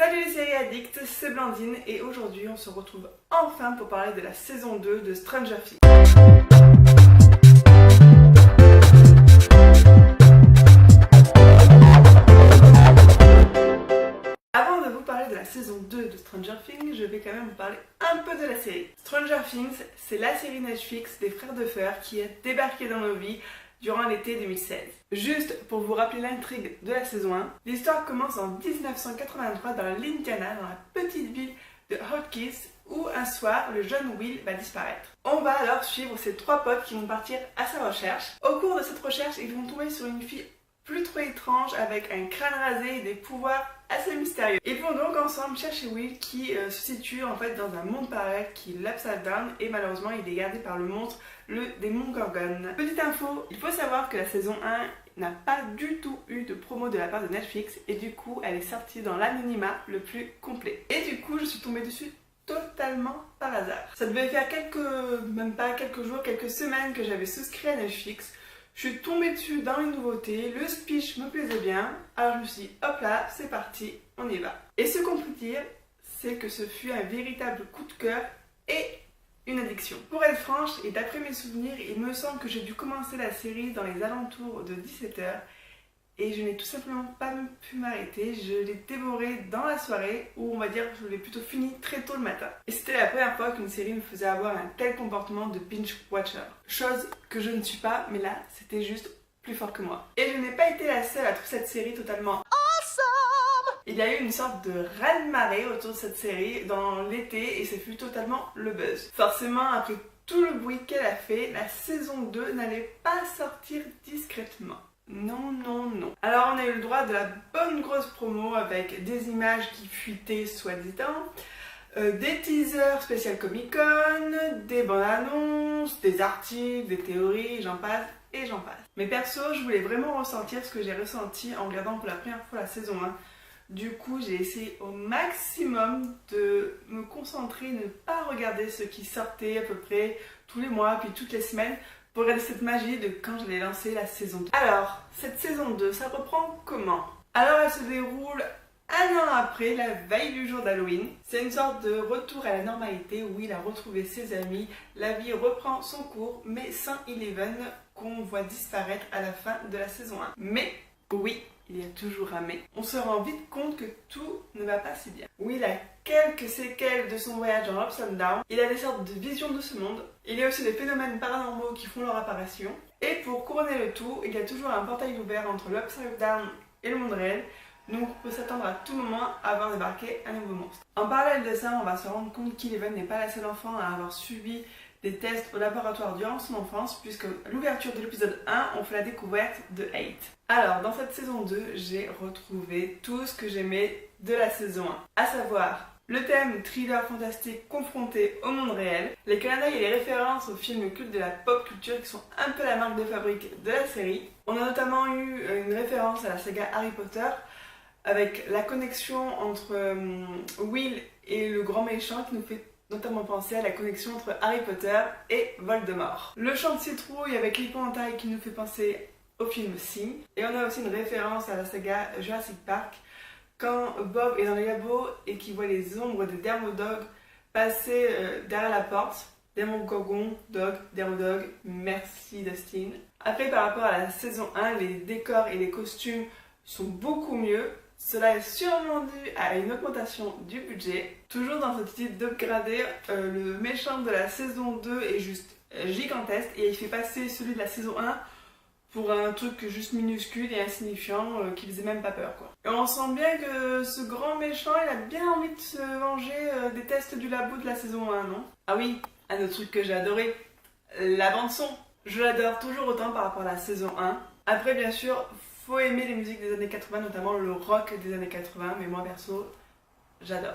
Salut les séries addicts, c'est Blandine et aujourd'hui on se retrouve enfin pour parler de la saison 2 de Stranger Things. Avant de vous parler de la saison 2 de Stranger Things, je vais quand même vous parler un peu de la série. Stranger Things, c'est la série Netflix des frères Duffer qui a débarqué dans nos vies durant l'été 2016. Juste pour vous rappeler l'intrigue de la saison 1, l'histoire commence en 1983 dans l'Indiana, dans la petite ville de Hotkeys, où un soir, le jeune Will va disparaître. On va alors suivre ces trois potes qui vont partir à sa recherche. Au cours de cette recherche, ils vont tomber sur une fille plus trop étrange avec un crâne rasé et des pouvoirs assez mystérieux. Ils vont donc ensemble chercher Will qui se situe en fait dans un monde parallèle qui est l'Upside Down et malheureusement il est gardé par le monstre, le démon Gorgon. Petite info, il faut savoir que la saison 1 n'a pas du tout eu de promo de la part de Netflix et du coup elle est sortie dans l'anonymat le plus complet. Et du coup je suis tombée dessus totalement par hasard. Ça devait faire même pas quelques jours, quelques semaines que j'avais souscrit à Netflix. Je suis tombée dessus dans les nouveautés, le speech me plaisait bien, alors je me suis dit hop là, c'est parti, on y va. Et ce qu'on peut dire, c'est que ce fut un véritable coup de cœur et une addiction. Pour être franche, et d'après mes souvenirs, il me semble que j'ai dû commencer la série dans les alentours de 17h et je n'ai tout simplement pas pu m'arrêter. Je l'ai dévoré dans la soirée, ou on va dire que je l'ai plutôt fini très tôt le matin. Et c'était la première fois qu'une série me faisait avoir un tel comportement de binge watcher. Chose que je ne suis pas, mais là, c'était juste plus fort que moi. Et je n'ai pas été la seule à trouver cette série totalement awesome. Il y a eu une sorte de raz-de-marée autour de cette série dans l'été et ce fut totalement le buzz. Forcément, après tout le bruit qu'elle a fait, la saison 2 n'allait pas sortir discrètement. Non, non, non. Alors on a eu le droit de la bonne grosse promo avec des images qui fuitaient soi-disant, des teasers spécial Comic-Con, des bandes annonces, des articles, des théories, j'en passe et j'en passe. Mais perso, je voulais vraiment ressentir ce que j'ai ressenti en regardant pour la première fois la saison 1. Du coup, j'ai essayé au maximum de me concentrer, ne pas regarder ce qui sortait à peu près tous les mois, puis toutes les semaines, pour regarder cette magie de quand j'allais lancer la saison 2. Alors, cette saison 2, ça reprend comment? Alors, elle se déroule un an après, la veille du jour d'Halloween. C'est une sorte de retour à la normalité où il a retrouvé ses amis. La vie reprend son cours, mais sans Eleven qu'on voit disparaître à la fin de la saison 1. Mais, oui, il y a toujours un mais. On se rend vite compte que tout ne va pas si bien. Will a quelques séquelles de son voyage dans l'Upside Down. Il a des sortes de visions de ce monde. Il y a aussi des phénomènes paranormaux qui font leur apparition. Et pour couronner le tout, il y a toujours un portail ouvert entre l'Upside Down et le monde réel. Donc on peut s'attendre à tout moment à voir débarquer un nouveau monstre. En parallèle de ça, on va se rendre compte qu'Eleven n'est pas la seule enfant à avoir subi des tests au laboratoire durant son enfance, puisque à l'ouverture de l'épisode 1, on fait la découverte de Eight. Alors, dans cette saison 2, j'ai retrouvé tout ce que j'aimais de la saison 1, à savoir le thème thriller fantastique confronté au monde réel, les clins d'œil et les références aux films cultes de la pop culture qui sont un peu la marque de fabrique de la série. On a notamment eu une référence à la saga Harry Potter, avec la connexion entre Will et le grand méchant qui nous fait notamment penser à la connexion entre Harry Potter et Voldemort. Le chant de citrouille avec l'épouvantail qui nous fait penser au film Sing. Et on a aussi une référence à la saga Jurassic Park quand Bob est dans les labos et qu'il voit les ombres des Dermodog passer derrière la porte. Demogorgon, Dog, Dermodog, merci Dustin. Après, par rapport à la saison 1, les décors et les costumes sont beaucoup mieux. Cela est sûrement dû à une augmentation du budget. Toujours dans cette idée d'upgrader, le méchant de la saison 2 est juste gigantesque et il fait passer celui de la saison 1 pour un truc juste minuscule et insignifiant qui faisait même pas peur quoi. Et on sent bien que ce grand méchant il a bien envie de se venger des tests du labo de la saison 1, non? Ah oui, un autre truc que j'ai adoré, la bande son. Je l'adore toujours autant par rapport à la saison 1. Après bien sûr, faut aimer les musiques des années 80, notamment le rock des années 80, mais moi perso, j'adore.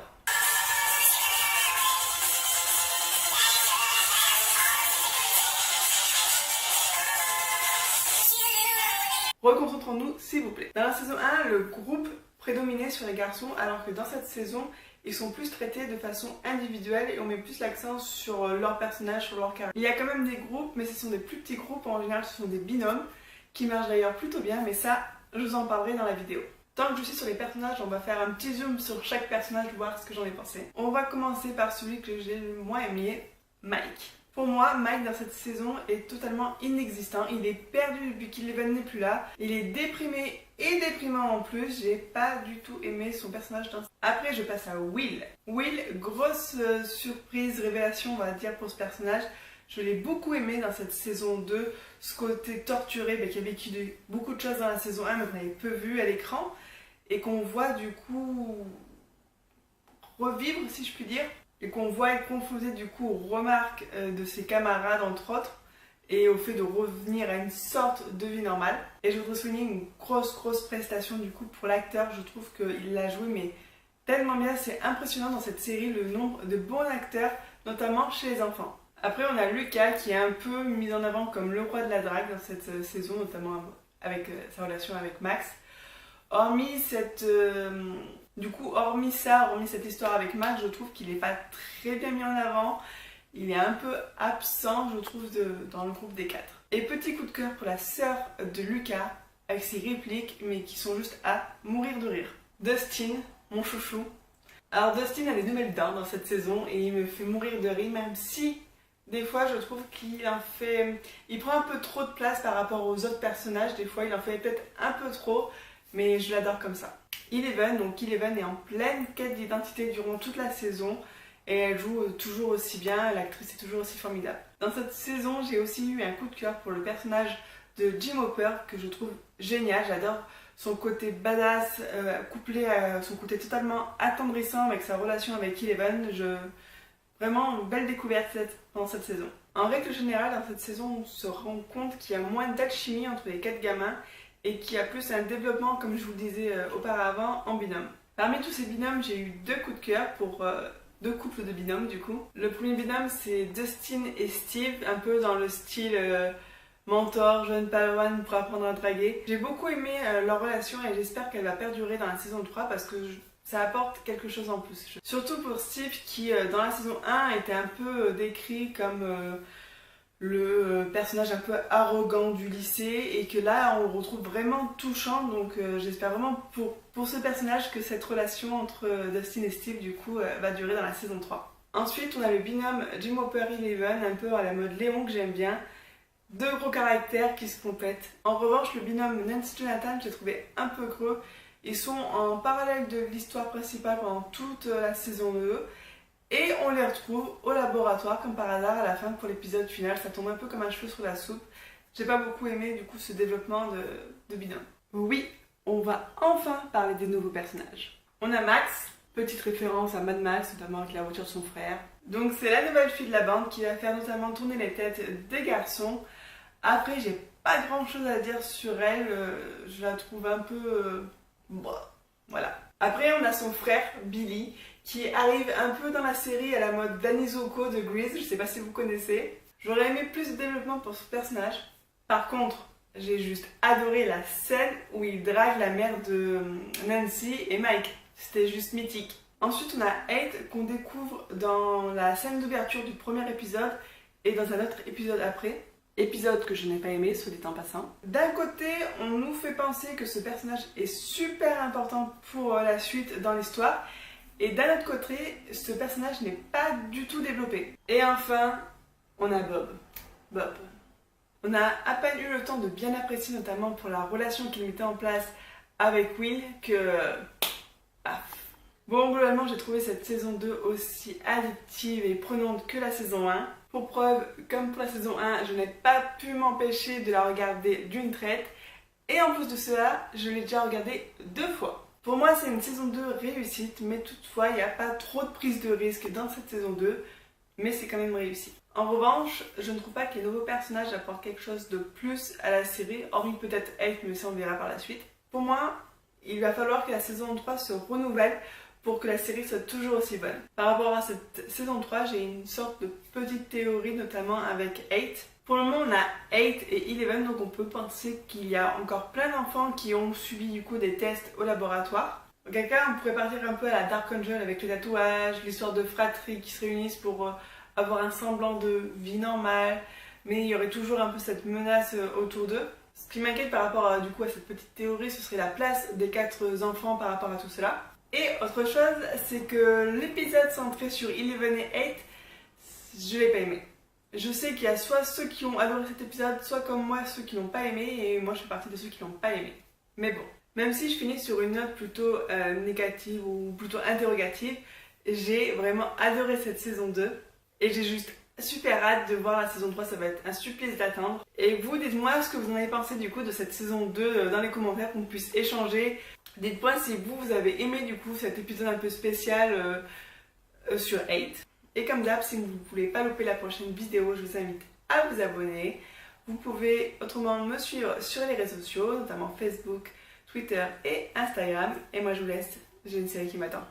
Reconcentrons-nous s'il vous plaît. Dans la saison 1, le groupe prédominait sur les garçons, alors que dans cette saison, ils sont plus traités de façon individuelle et on met plus l'accent sur leur personnage, sur leur caractère. Il y a quand même des groupes, mais ce sont des plus petits groupes, en général ce sont des binômes, qui marchent d'ailleurs plutôt bien, mais ça, je vous en parlerai dans la vidéo. Tant que je suis sur les personnages, on va faire un petit zoom sur chaque personnage, voir ce que j'en ai pensé. On va commencer par celui que j'ai le moins aimé, Mike. Pour moi, Mike dans cette saison est totalement inexistant. Il est perdu depuis qu'Eleven n'est plus là. Il est déprimé et déprimant en plus. J'ai pas du tout aimé son personnage. Après, je passe à Will. Will, grosse surprise, révélation, on va dire, pour ce personnage. Je l'ai beaucoup aimé dans cette saison 2. Ce côté torturé, qui a vécu beaucoup de choses dans la saison 1, mais qu'on avait peu vu à l'écran. Et qu'on voit du coup revivre, si je puis dire. Et qu'on voit être confronté du coup aux remarques de ses camarades entre autres et au fait de revenir à une sorte de vie normale. Et je voudrais souligner une grosse prestation du coup pour l'acteur. Je trouve qu'il l'a joué mais tellement bien, c'est impressionnant dans cette série le nombre de bons acteurs, notamment chez les enfants. Après on a Lucas qui est un peu mis en avant comme le roi de la drague dans cette saison, notamment avec sa relation avec Max. Hormis cette... hormis cette histoire avec Max, je trouve qu'il n'est pas très bien mis en avant. Il est un peu absent, je trouve, dans le groupe des 4. Et petit coup de cœur pour la sœur de Lucas, avec ses répliques, mais qui sont juste à mourir de rire. Dustin, mon chouchou. Alors Dustin a des nouvelles dents dans cette saison et il me fait mourir de rire, même si des fois je trouve il prend un peu trop de place par rapport aux autres personnages. Des fois il en fait peut-être un peu trop, mais je l'adore comme ça. Eleven est en pleine quête d'identité durant toute la saison et elle joue toujours aussi bien, l'actrice est toujours aussi formidable. Dans cette saison, j'ai aussi eu un coup de cœur pour le personnage de Jim Hopper que je trouve génial. J'adore son côté badass couplé à son côté totalement attendrissant avec sa relation avec Eleven. Vraiment une belle découverte dans cette saison. En règle générale, dans cette saison, on se rend compte qu'il y a moins d'alchimie entre les 4 gamins et qui a plus un développement, comme je vous le disais auparavant, en binôme. Parmi tous ces binômes, j'ai eu 2 coups de cœur pour 2 couples de binômes du coup. Le premier binôme, c'est Dustin et Steve, un peu dans le style mentor, jeune padawan pour apprendre à draguer. J'ai beaucoup aimé leur relation et j'espère qu'elle va perdurer dans la saison 3 parce que ça apporte quelque chose en plus. Surtout pour Steve qui, dans la saison 1, était un peu décrit comme... le personnage un peu arrogant du lycée et que là on le retrouve vraiment touchant, donc j'espère vraiment pour ce personnage que cette relation entre Dustin et Steve du coup va durer dans la saison 3. Ensuite on a le binôme Jim Hopper Eleven, un peu à la mode Léon que j'aime bien, 2 gros caractères qui se complètent. En revanche le binôme Nancy Jonathan j'ai trouvé un peu creux, ils sont en parallèle de l'histoire principale pendant toute la saison 2. Et on les retrouve au laboratoire comme par hasard à la fin pour l'épisode final. Ça tombe un peu comme un cheveu sur la soupe. J'ai pas beaucoup aimé du coup ce développement de binôme. Oui, on va enfin parler des nouveaux personnages. On a Max, petite référence à Mad Max, notamment avec la voiture de son frère. Donc c'est la nouvelle fille de la bande qui va faire notamment tourner les têtes des garçons. Après j'ai pas grand chose à dire sur elle, je la trouve un peu... voilà. Après on a son frère Billy qui arrive un peu dans la série à la mode Danny Zuko de Grease, je sais pas si vous connaissez. J'aurais aimé plus de développement pour ce personnage. Par contre, j'ai juste adoré la scène où il drague la mère de Nancy et Mike. C'était juste mythique. Ensuite, on a Eight qu'on découvre dans la scène d'ouverture du premier épisode et dans un autre épisode après. Épisode que je n'ai pas aimé, soit dit en passant. D'un côté, on nous fait penser que ce personnage est super important pour la suite dans l'histoire. Et d'un autre côté, ce personnage n'est pas du tout développé. Et enfin, on a Bob. On a à peine eu le temps de bien apprécier, notamment pour la relation qu'il mettait en place avec Will, que... Bon, globalement, j'ai trouvé cette saison 2 aussi addictive et prenante que la saison 1. Pour preuve, comme pour la saison 1, je n'ai pas pu m'empêcher de la regarder d'une traite. Et en plus de cela, je l'ai déjà regardée 2 fois. Pour moi, c'est une saison 2 réussite, mais toutefois, il n'y a pas trop de prise de risque dans cette saison 2, mais c'est quand même réussi. En revanche, je ne trouve pas que les nouveaux personnages apportent quelque chose de plus à la série, hormis peut-être Elf, mais ça on verra par la suite. Pour moi, il va falloir que la saison 3 se renouvelle pour que la série soit toujours aussi bonne. Par rapport à cette saison 3, j'ai une sorte de petite théorie, notamment avec 8. Pour le moment, on a 8 et 11, donc on peut penser qu'il y a encore plein d'enfants qui ont subi du coup des tests au laboratoire. Auquel cas, on pourrait partir un peu à la Dark Angel avec les tatouages, l'histoire de fratries qui se réunissent pour avoir un semblant de vie normale, mais il y aurait toujours un peu cette menace autour d'eux. Ce qui m'inquiète par rapport à, du coup, à cette petite théorie, ce serait la place des 4 enfants par rapport à tout cela. Et autre chose, c'est que l'épisode centré sur Eleven et 8, je l'ai pas aimé. Je sais qu'il y a soit ceux qui ont adoré cet épisode, soit comme moi, ceux qui l'ont pas aimé, et moi je fais partie de ceux qui l'ont pas aimé. Mais bon, même si je finis sur une note plutôt négative ou plutôt interrogative, j'ai vraiment adoré cette saison 2, et j'ai juste super hâte de voir la saison 3, ça va être un supplice d'attendre. Et vous, dites-moi ce que vous en avez pensé du coup de cette saison 2 dans les commentaires, qu'on puisse échanger. Dites-moi si vous avez aimé du coup cet épisode un peu spécial sur 8. Et comme d'hab, si vous ne voulez pas louper la prochaine vidéo, je vous invite à vous abonner. Vous pouvez autrement me suivre sur les réseaux sociaux, notamment Facebook, Twitter et Instagram. Et moi je vous laisse, j'ai une série qui m'attend.